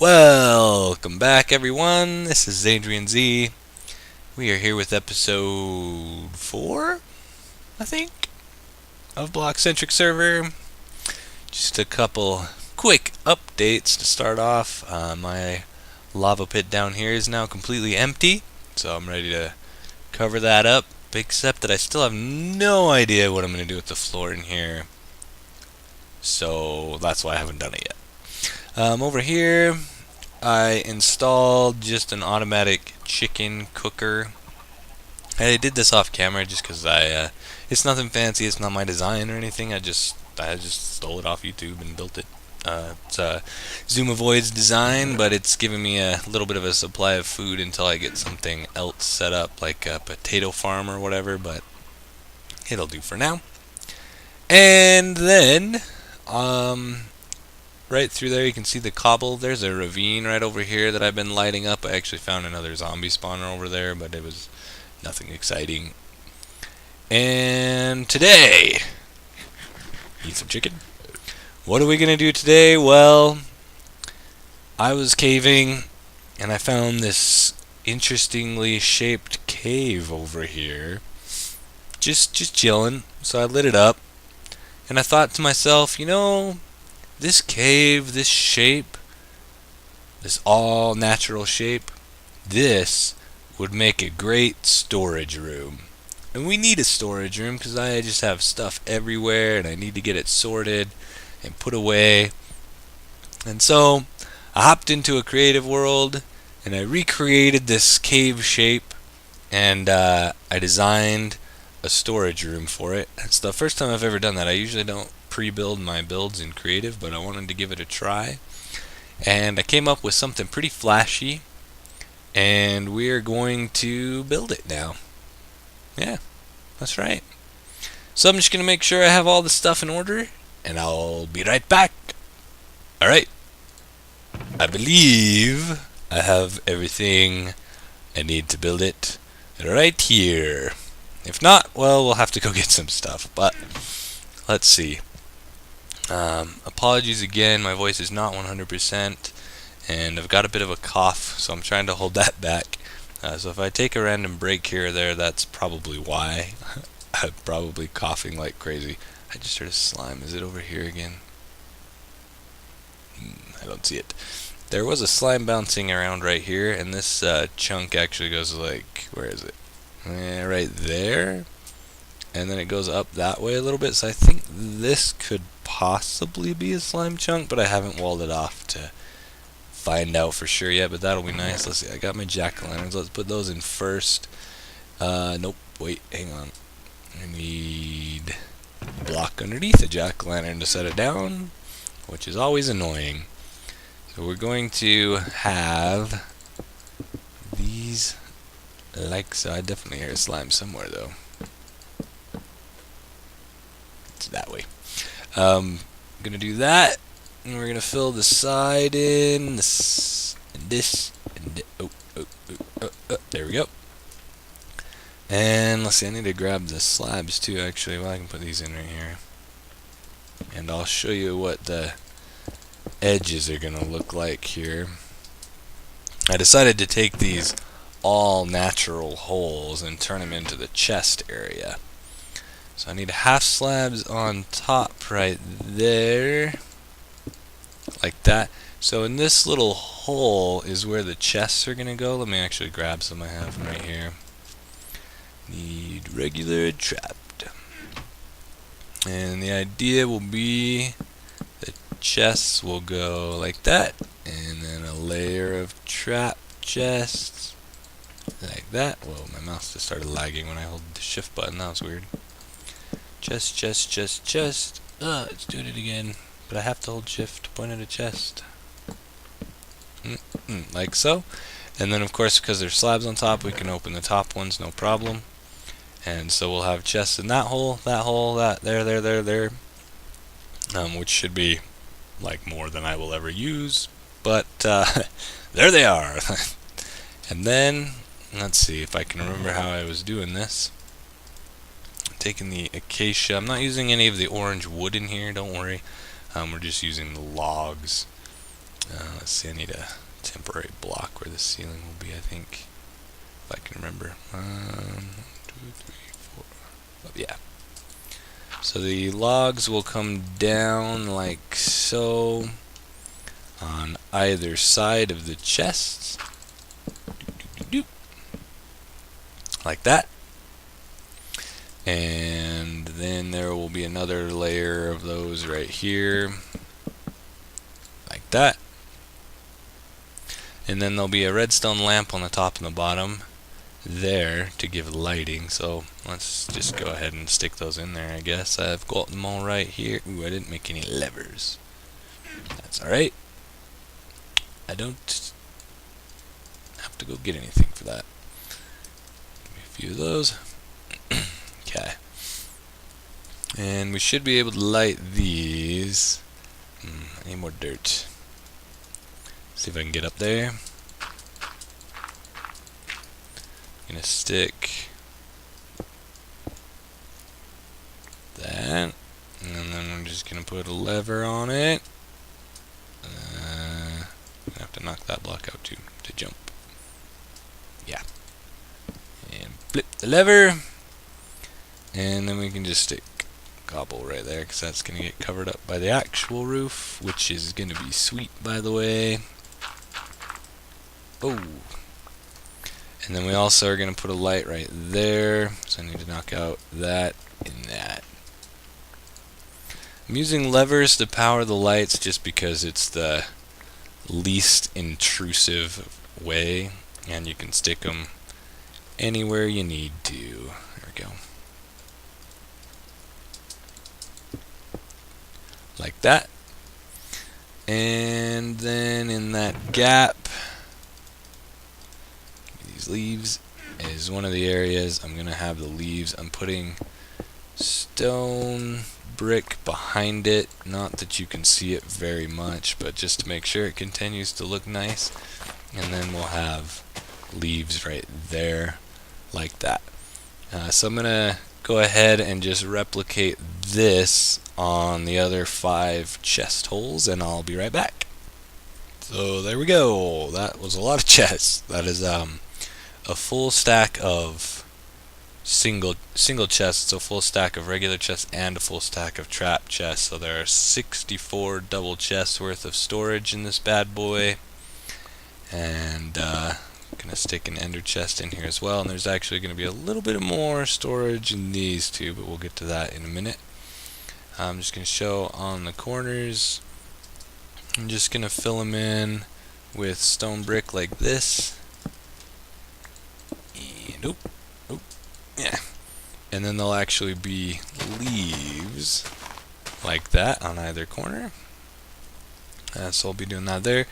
Welcome back, everyone. This is Adrian Z. We are here with episode 4, I think, of bloXCentric server. Just a couple quick updates to start off. My lava pit down here is now completely empty, so I'm ready to cover that up, except that I still have no idea what I'm going to do with the floor in here. So that's why I haven't done it yet. Over here, I installed just an automatic chicken cooker. I did this off camera just because it's nothing fancy. It's not my design or anything. I just stole it off YouTube and built it. It's a Zoom Avoid's design, but it's giving me a little bit of a supply of food until I get something else set up, like a potato farm or whatever. But it'll do for now. And then, right through there you can see the cobble. There's a ravine right over here that I've been lighting up. I actually found another zombie spawner over there, but it was nothing exciting. And today, eat some chicken. What are we gonna do today? Well, I was caving and I found this interestingly shaped cave over here. Just chilling. So I lit it up and I thought to myself, this cave, this shape, this all natural shape, this would make a great storage room. And we need a storage room because I just have stuff everywhere and I need to get it sorted and put away. And so I hopped into a creative world and I recreated this cave shape and I designed a storage room for it. It's the first time I've ever done that. I usually don't pre-build my builds in creative, but I wanted to give it a try. And I came up with something pretty flashy, and we're going to build it now. Yeah, that's right. So I'm just going to make sure I have all the stuff in order, and I'll be right back. Alright. I believe I have everything I need to build it right here. If not, well, we'll have to go get some stuff, but let's see. Apologies again, my voice is not 100%, and I've got a bit of a cough, so I'm trying to hold that back. So if I take a random break here or there, that's probably why. I'm probably coughing like crazy. I just heard a slime. Is it over here again? I don't see it. There was a slime bouncing around right here, and this chunk actually goes like, where is it? Right there. And then it goes up that way a little bit, so I think this could possibly be a slime chunk, but I haven't walled it off to find out for sure yet, but that'll be nice. Let's see, I got my jack-o'-lanterns. Let's put those in first. Nope, wait, hang on. I need a block underneath the jack-o'-lantern to set it down, which is always annoying. So we're going to have these like so. I definitely hear a slime somewhere, though. That way. Gonna do that, and we're gonna fill the side in this and this and there we go. And let's see, I need to grab the slabs too. Actually, well, I can put these in right here, and I'll show you what the edges are gonna look like here. I decided to take these all natural holes and turn them into the chest area. So I need half slabs on top right there, like that. So in this little hole is where the chests are going to go. Let me actually grab some I have right here. Need regular trapped. And the idea will be the chests will go like that, and then a layer of trap chests like that. Whoa, my mouse just started lagging when I held the shift button. That was weird. Chest, chest, chest, chest. It's doing it again. But I have to hold shift to point at a chest. Like so. And then, of course, because there's slabs on top, we can open the top ones, no problem. And so we'll have chests in that hole, that, there. Which should be, like, more than I will ever use. But, there they are. And then, let's see if I can remember how I was doing this. Taking the acacia. I'm not using any of the orange wood in here, don't worry. We're just using the logs Let's see, I need a temporary block where the ceiling will be, I think. If I can remember. 1, 2, 3, 4. Oh, yeah. So the logs will come down like so on either side of the chests. Like that. And then there will be another layer of those right here. Like that. And then there'll be a redstone lamp on the top and the bottom there to give lighting. So let's just go ahead and stick those in there, I guess. I've got them all right here. Ooh, I didn't make any levers. That's alright. I don't have to go get anything for that. Give me a few of those. Okay. And we should be able to light these. I need more dirt. See if I can get up there. Gonna stick that, and then I'm just gonna put a lever on it. I have to knock that block out too to jump. Yeah. And flip the lever, and then we can just stick cobble right there, because that's gonna get covered up by the actual roof, which is gonna be sweet, by the way. Oh. And then we also are going to put a light right there, so I need to knock out that and that. I'm using levers to power the lights just because it's the least intrusive way, and you can stick them anywhere you need to. There we go. Like that. And then in that gap, leaves is one of the areas I'm gonna have the leaves. I'm putting stone brick behind it, not that you can see it very much, but just to make sure it continues to look nice. And then we'll have leaves right there like that. So I'm gonna go ahead and just replicate this on the other 5 chest holes, and I'll be right back. So there we go. That was a lot of chests. That is a full stack of single chests, a full stack of regular chests, and a full stack of trap chests. So there are 64 double chests worth of storage in this bad boy. And I'm gonna stick an ender chest in here as well. And there's actually gonna be a little bit more storage in these two, but we'll get to that in a minute. I'm just gonna show on the corners. I'm just gonna fill them in with stone brick like this. And yeah. And then there'll actually be leaves like that on either corner. So I'll be doing that there.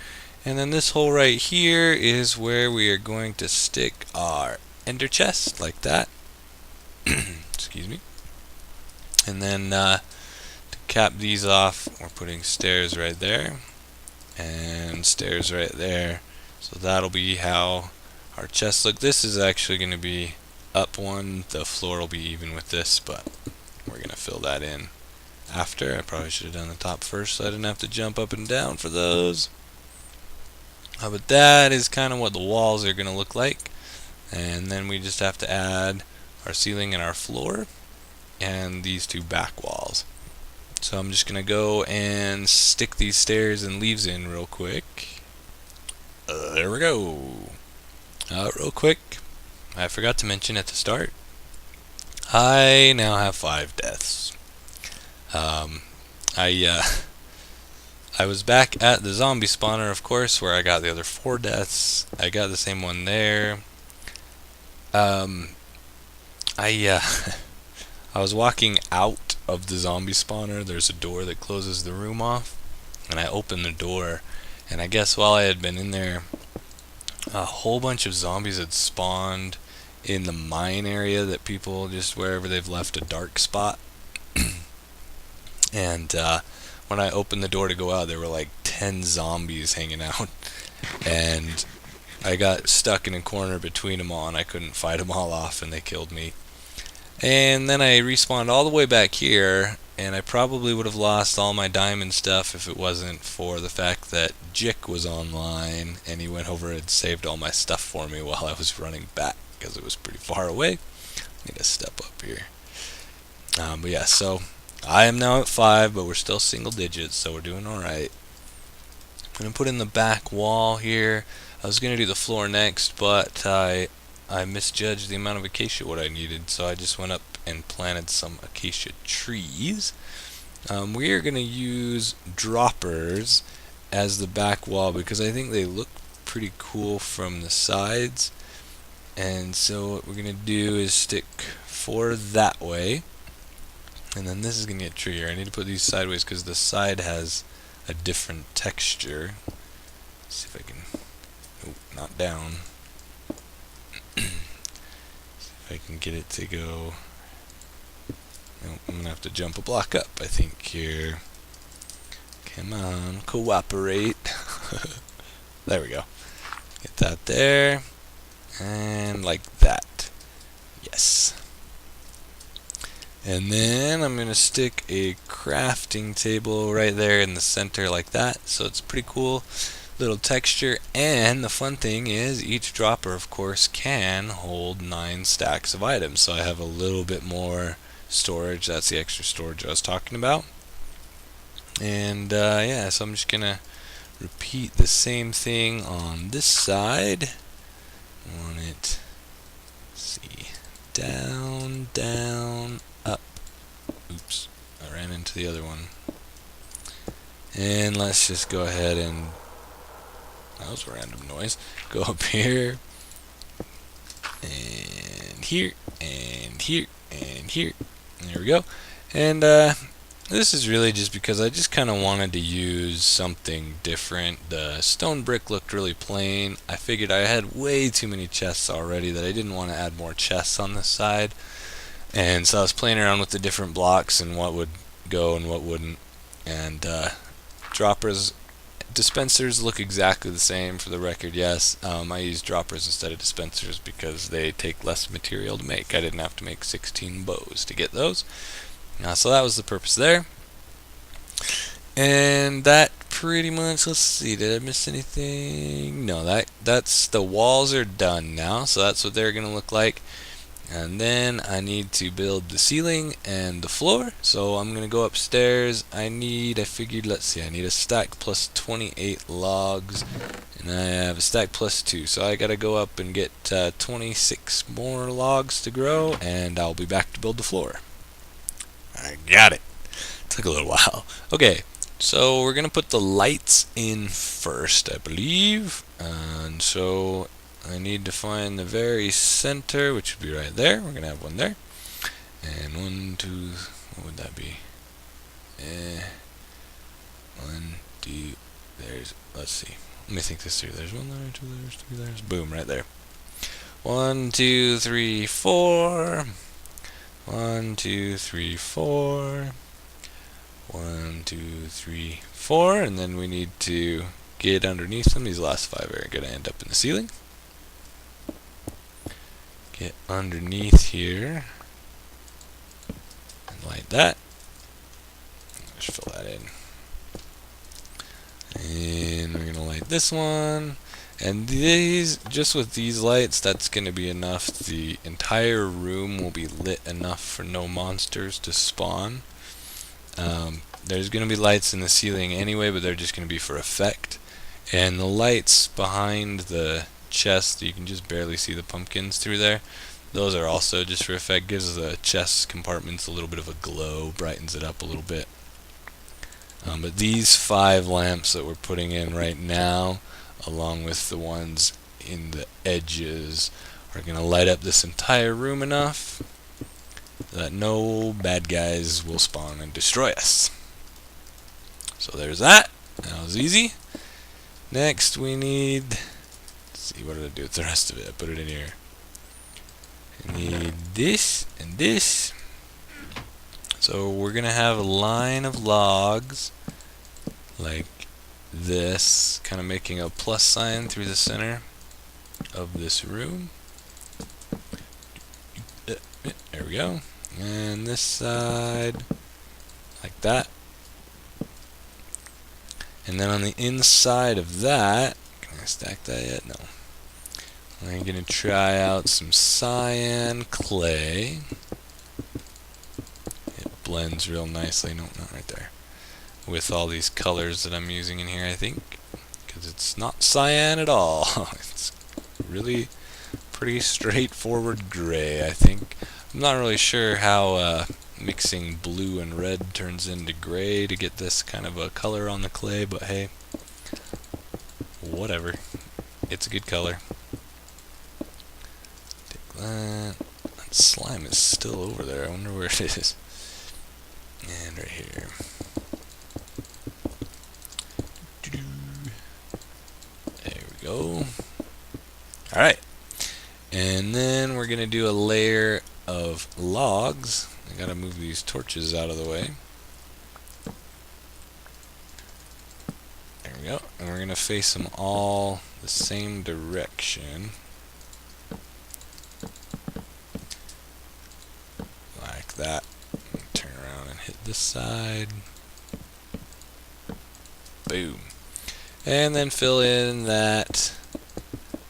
And then this hole right here is where we are going to stick our ender chest like that. Excuse me. And then to cap these off, we're putting stairs right there and stairs right there. So that'll be how our chests look. This is actually going to be up one. The floor will be even with this, but we're going to fill that in after. I probably should have done the top first so I didn't have to jump up and down for those. But that is kind of what the walls are going to look like. And then we just have to add our ceiling and our floor and these 2 back walls. So I'm just going to go and stick these stairs and leaves in real quick. There we go. Real quick, I forgot to mention at the start, I now have 5 deaths. I was back at the zombie spawner, of course, where I got the other 4 deaths. I got the same one there. I was walking out of the zombie spawner. There's a door that closes the room off, and I opened the door, and I guess while I had been in there, a whole bunch of zombies had spawned in the mine area that people just wherever they've left a dark spot. And when I opened the door to go out, there were like 10 zombies hanging out, and I got stuck in a corner between them all, and I couldn't fight them all off, and they killed me. And then I respawned all the way back here, and I probably would have lost all my diamond stuff if it wasn't for the fact that Jick was online and he went over and saved all my stuff for me while I was running back because it was pretty far away. I need to step up here. But yeah, so I am now at 5, but we're still single digits, so we're doing alright. I'm going to put in the back wall here. I was going to do the floor next, but I misjudged the amount of acacia wood I needed, so I just went up and planted some acacia trees. We are going to use droppers as the back wall because I think they look pretty cool from the sides. And so what we're going to do is stick 4 that way. And then this is going to get trickier. I need to put these sideways because the side has a different texture. Let's see if I can... Oh, not down. See if I can get it to go... Oh, I'm going to have to jump a block up, I think, here. Come on, cooperate. There we go. Get that there. And like that. Yes. And then I'm going to stick a crafting table right there in the center like that. So it's pretty cool little texture. And the fun thing is each dropper, of course, can hold 9 stacks of items. So I have a little bit more storage. That's the extra storage I was talking about. And yeah, so I'm just going to repeat the same thing on this side. I want it, let's see, down, down, up. Oops, I ran into the other one. And let's just go ahead and, that was a random noise, go up here, and here, and here, and here. And there we go. And this is really just because I just kind of wanted to use something different. The stone brick looked really plain. I figured I had way too many chests already that I didn't want to add more chests on this side. And so I was playing around with the different blocks and what would go and what wouldn't. And droppers, dispensers look exactly the same for the record, yes. I use droppers instead of dispensers because they take less material to make. I didn't have to make 16 bows to get those. So that was the purpose there. And that pretty much, let's see, did I miss anything? No, that's the walls are done now, so that's what they're going to look like. And then I need to build the ceiling and the floor. So I'm going to go upstairs. I figured, let's see, I need a stack plus 28 logs. And I have a stack plus 2. So I got to go up and get 26 more logs to grow. And I'll be back to build the floor. I got it. Took a little while. Okay, so we're going to put the lights in first, I believe. And so I need to find the very center, which would be right there. We're going to have one there. And 1, 2, what would that be? 1, 2, there's, let's see. Let me think this through. There's 1 there, 2 there's, 3 there's. Boom, right there. 1, 2, 3, 4. 1, 2, 3, 4. 1, 2, 3, 4. And then we need to get underneath them. These last 5 are going to end up in the ceiling. Get underneath here. And like that. Just fill that in. And we're going to light this one. And these, just with these lights, that's going to be enough. The entire room will be lit enough for no monsters to spawn. There's going to be lights in the ceiling anyway, but they're just going to be for effect. And the lights behind the chest, you can just barely see the pumpkins through there. Those are also just for effect. Gives the chest compartments a little bit of a glow, brightens it up a little bit. But these 5 lamps that we're putting in right now, along with the ones in the edges, are going to light up this entire room enough that no bad guys will spawn and destroy us. So there's that. That was easy. Next we need, let's see, what did I do with the rest of it? I put it in here. I need this and this. So we're going to have a line of logs like this, kind of making a plus sign through the center of this room. There we go. And this side, like that. And then on the inside of that, can I stack that yet? No. I'm going to try out some cyan clay. It blends real nicely. No, not right there. With all these colors that I'm using in here, I think. Because it's not cyan at all. It's really pretty straightforward gray, I think. I'm not really sure how mixing blue and red turns into gray to get this kind of a color on the clay, but hey, whatever. It's a good color. Take that. That slime is still over there. I wonder where it is. And right here. There we go. Alright. And then we're going to do a layer of logs. I gotta move these torches out of the way. There we go. And we're going to face them all the same direction. Like that. Turn around and hit this side. Boom. And then fill in that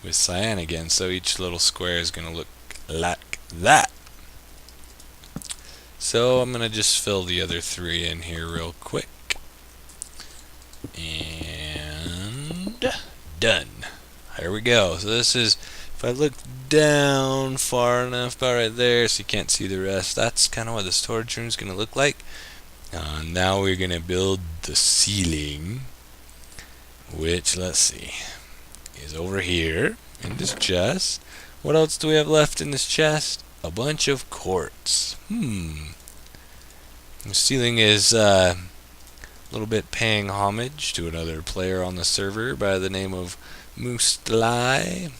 with cyan again, so each little square is going to look like that. So I'm going to just fill the other three in here real quick. And done. There we go. So this is, if I look down far enough, about right there, so you can't see the rest, that's kind of what the storage room is going to look like. Now we're going to build the ceiling, which, let's see, is over here in this chest. What else do we have left in this chest? A bunch of quartz. The ceiling is a little bit paying homage to another player on the server by the name of Moostlai.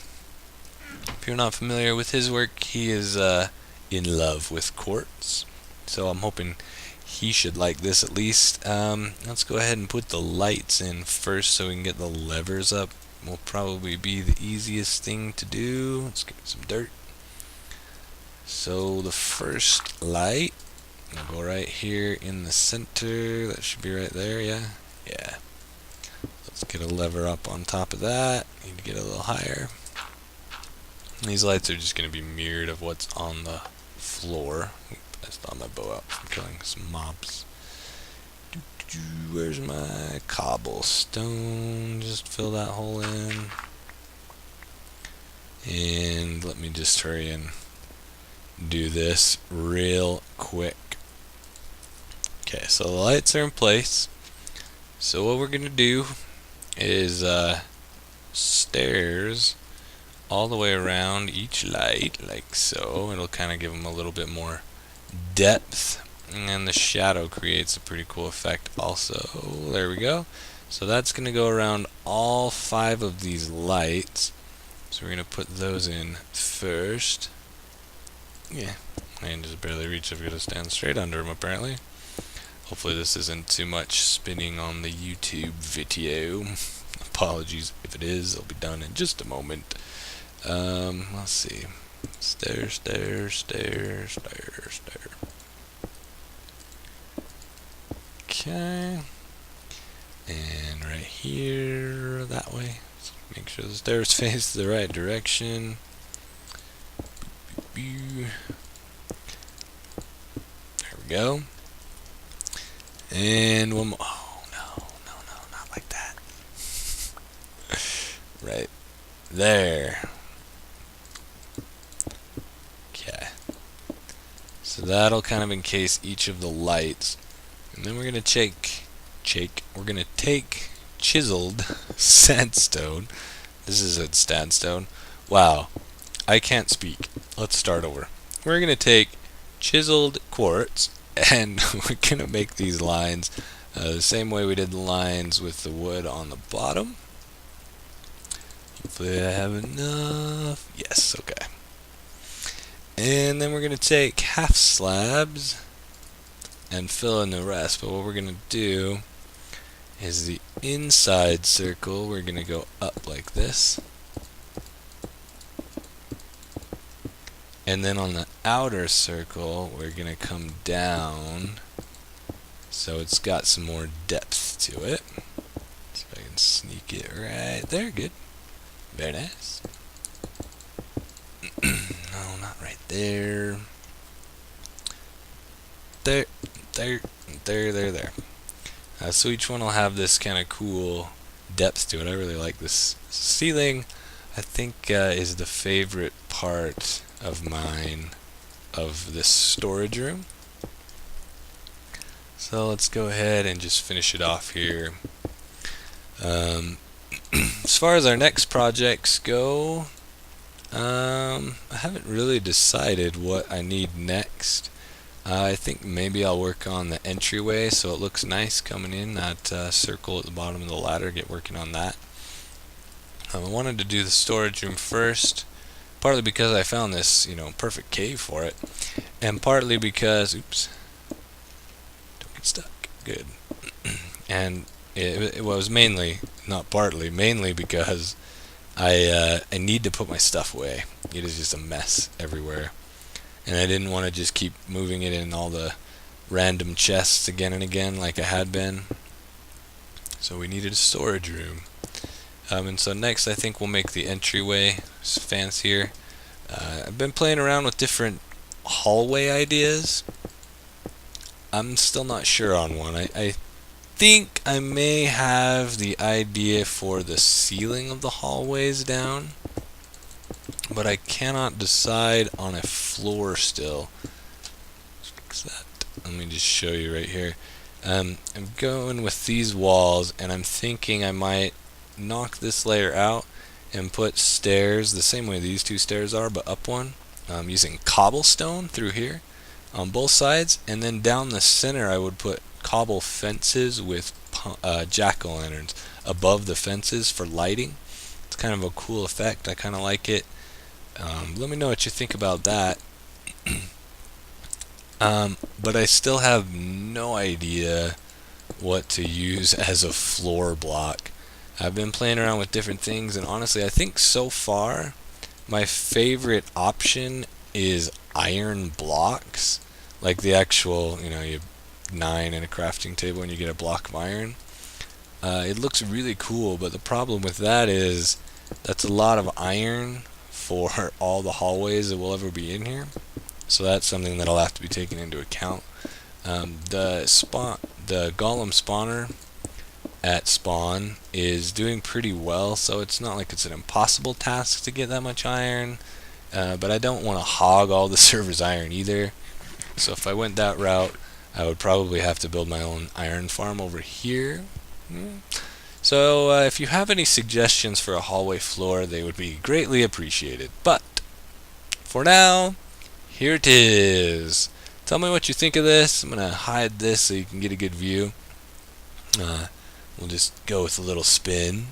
If you're not familiar with his work, he is in love with quartz. So I'm hoping he should like this at least. Let's go ahead and put the lights in first so we can get the levers up. Will probably be the easiest thing to do. Let's get some dirt. So the first light will go right here in the center. That should be right there, yeah? Yeah. Let's get a lever up on top of that. Need to get a little higher. These lights are just going to be mirrored of what's on the floor. Oop, I just thought my bow out from killing some mobs. Where's my cobblestone? Just fill that hole in. And let me just hurry and do this real quick. Okay, so the lights are in place. So what we're going to do is stairs all the way around each light, like so. It'll kind of give them a little bit more depth. And the shadow creates a pretty cool effect also. There we go. So that's going to go around all 5 of these lights. So we're going to put those in first. Yeah, I can just barely reach. I've got to stand straight under them apparently. Hopefully this isn't too much spinning on the YouTube video. Apologies if it is. It'll be done in just a moment. Let's see. Stairs, stairs, stairs, stairs, stairs. Okay, and right here, that way. So make sure the stairs face the right direction. There we go. And one more. Oh, no, not like that. Right there. Okay. So that'll kind of encase each of the lights. And then we're going to take chiseled sandstone. This is a sandstone. Wow, I can't speak. Let's start over. We're going to take chiseled quartz and we're going to make these lines the same way we did the lines with the wood on the bottom. Hopefully I have enough. Yes, okay. And then we're going to take half slabs and fill in the rest. But what we're going to do is the inside circle, we're going to go up like this. And then on the outer circle, we're going to come down so it's got some more depth to it. See if I can sneak it right there. Good. Very nice. No, not right there. There. So each one will have this kind of cool depth to it. I really like this ceiling. I think is the favorite part of mine of this storage room. So let's go ahead and just finish it off here. As far as our next projects go, I haven't really decided what I need next. I think maybe I'll work on the entryway so it looks nice coming in, that circle at the bottom of the ladder, get working on that. I wanted to do the storage room first, partly because I found this, perfect cave for it, and partly because, oops, don't get stuck, good, and it was mainly, not partly, mainly because I need to put my stuff away. It is just a mess everywhere. And I didn't want to just keep moving it in all the random chests again and again like I had been. So we needed a storage room. And so next I think we'll make the entryway fancier. I've been playing around with different hallway ideas. I'm still not sure on one. I think I may have the idea for the ceiling of the hallways down, but I cannot decide on a floor still. Let's fix that. Let me just show you right here. I'm going with these walls, and I'm thinking I might knock this layer out and put stairs the same way these two stairs are, but up one, using cobblestone through here on both sides, and then down the center I would put cobble fences with jack-o'-lanterns above the fences for lighting. It's kind of a cool effect. I kind of like it. Let me know what you think about that. But I still have no idea what to use as a floor block. I've been playing around with different things, and honestly, I think so far my favorite option is iron blocks, like the actual, you have 9 in a crafting table and you get a block of iron. It looks really cool, but the problem with that is that's a lot of iron for all the hallways that will ever be in here. So that's something that'll have to be taken into account. The golem spawner at spawn is doing pretty well, so it's not like it's an impossible task to get that much iron, but I don't want to hog all the server's iron either. So if I went that route, I would probably have to build my own iron farm over here. So if you have any suggestions for a hallway floor, they would be greatly appreciated. But for now, here it is. Tell me what you think of this. I'm going to hide this so you can get a good view. We'll just go with a little spin.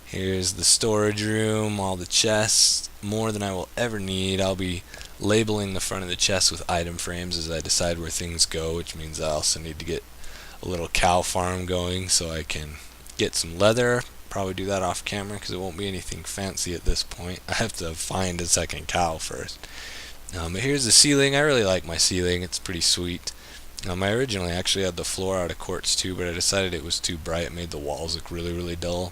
Here's the storage room, all the chests, more than I will ever need. I'll be labeling the front of the chest with item frames as I decide where things go, which means I also need to get a little cow farm going so I can get some leather. Probably do that off camera because it won't be anything fancy at this point. I have to find a second cow first. But here's the ceiling. I really like my ceiling. It's pretty sweet. I originally actually had the floor out of quartz too, but I decided it was too bright. It made the walls look really, really dull.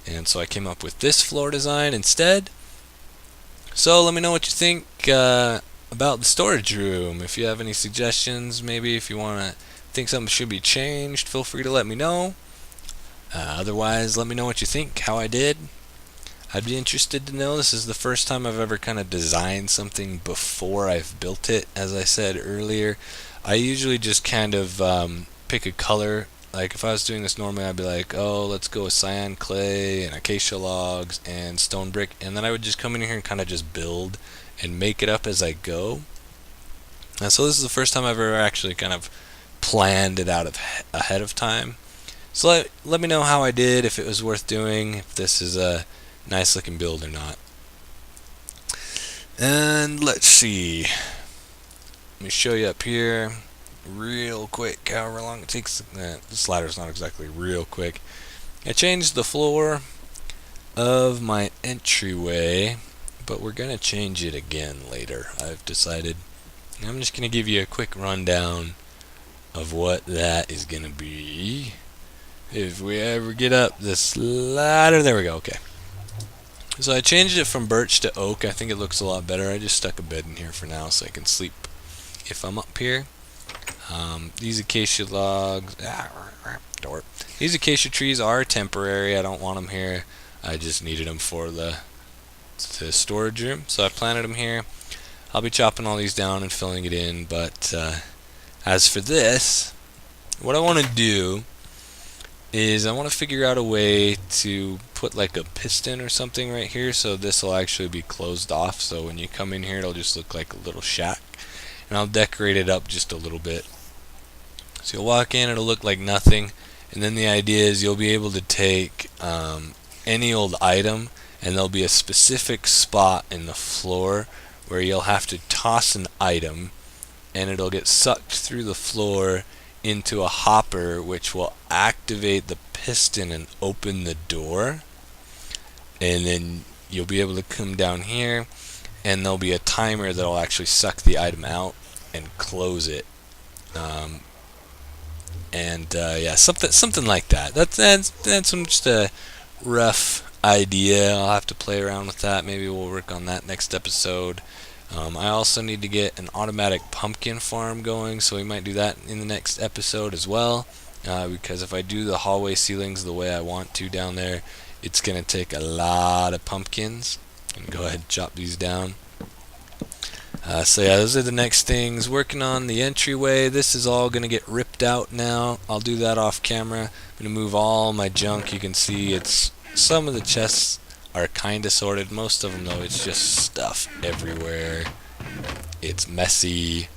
And so I came up with this floor design instead. So let me know what you think about the storage room. If you have any suggestions, maybe if you want to think something should be changed, feel free to let me know. Otherwise, let me know what you think, how I did. I'd be interested to know. This is the first time I've ever kind of designed something before I've built it. As I said earlier, I usually just kind of pick a color. Like if I was doing this normally, I'd be like, oh, let's go with cyan clay and acacia logs and stone brick, and then I would just come in here and kind of just build and make it up as I go. And so this is the first time I've ever actually kind of planned it out ahead of time. So let me know how I did, if it was worth doing, if this is a nice looking build or not. And let's see. Let me show you up here real quick however long it takes. This ladder's not exactly real quick. I changed the floor of my entryway, but we're gonna change it again later, I've decided. I'm just gonna give you a quick rundown of what that is gonna be if we ever get up this ladder. There we go. Okay. So I changed it from birch to oak. I think it looks a lot better. I just stuck a bed in here for now so I can sleep if I'm up here. These acacia logs, door. These acacia trees are temporary. I don't want them here. I just needed them for the storage room, so I planted them here. I'll be chopping all these down and filling it in, but as for this, what I want to do is I want to figure out a way to put like a piston or something right here, so this will actually be closed off, so when you come in here it'll just look like a little shack, and I'll decorate it up just a little bit. So you'll walk in, it'll look like nothing, and then the idea is you'll be able to take any old item, and there'll be a specific spot in the floor where you'll have to toss an item, and it'll get sucked through the floor into a hopper, which will activate the piston and open the door, and then you'll be able to come down here, and there'll be a timer that'll actually suck the item out and close it. Yeah, something like that. That's just a rough idea. I'll have to play around with that. Maybe we'll work on that next episode. I also need to get an automatic pumpkin farm going, so we might do that in the next episode as well, because if I do the hallway ceilings the way I want to down there, it's going to take a lot of pumpkins. I'm going to go ahead and chop these down. So yeah, those are the next things. Working on the entryway. This is all going to get ripped out now. I'll do that off camera. I'm going to move all my junk. You can see it's some of the chests are kind of sorted. Most of them though, it's just stuff everywhere. It's messy,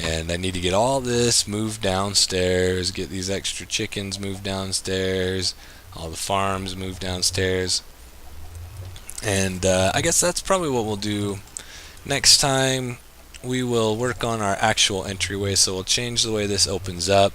and I need to get all this moved downstairs, get these extra chickens moved downstairs, all the farms moved downstairs, and I guess that's probably what we'll do next time. We will work on our actual entryway, so we'll change the way this opens up,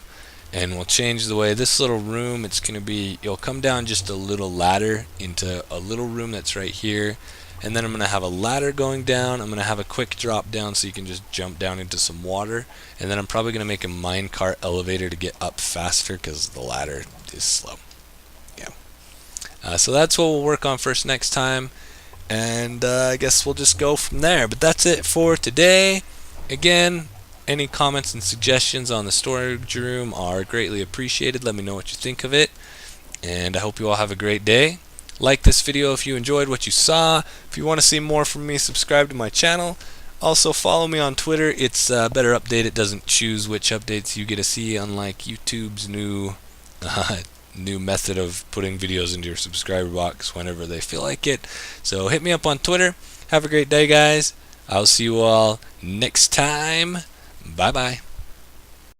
and we'll change the way this little room, it's going to be, you'll come down just a little ladder into a little room that's right here, and then I'm going to have a ladder going down. I'm going to have a quick drop down so you can just jump down into some water, and then I'm probably going to make a minecart elevator to get up faster because the ladder is slow. Yeah. So that's what we'll work on first next time, and I guess we'll just go from there. But that's it for today. Again, any comments and suggestions on the storage room are greatly appreciated. Let me know what you think of it, and I hope you all have a great day. Like this video if you enjoyed what you saw. If you want to see more from me, subscribe to my channel. Also follow me on Twitter. It's a better update. It doesn't choose which updates you get to see, unlike YouTube's new method of putting videos into your subscriber box whenever they feel like it. So hit me up on Twitter. Have a great day, guys. I'll see you all next time. Bye-bye.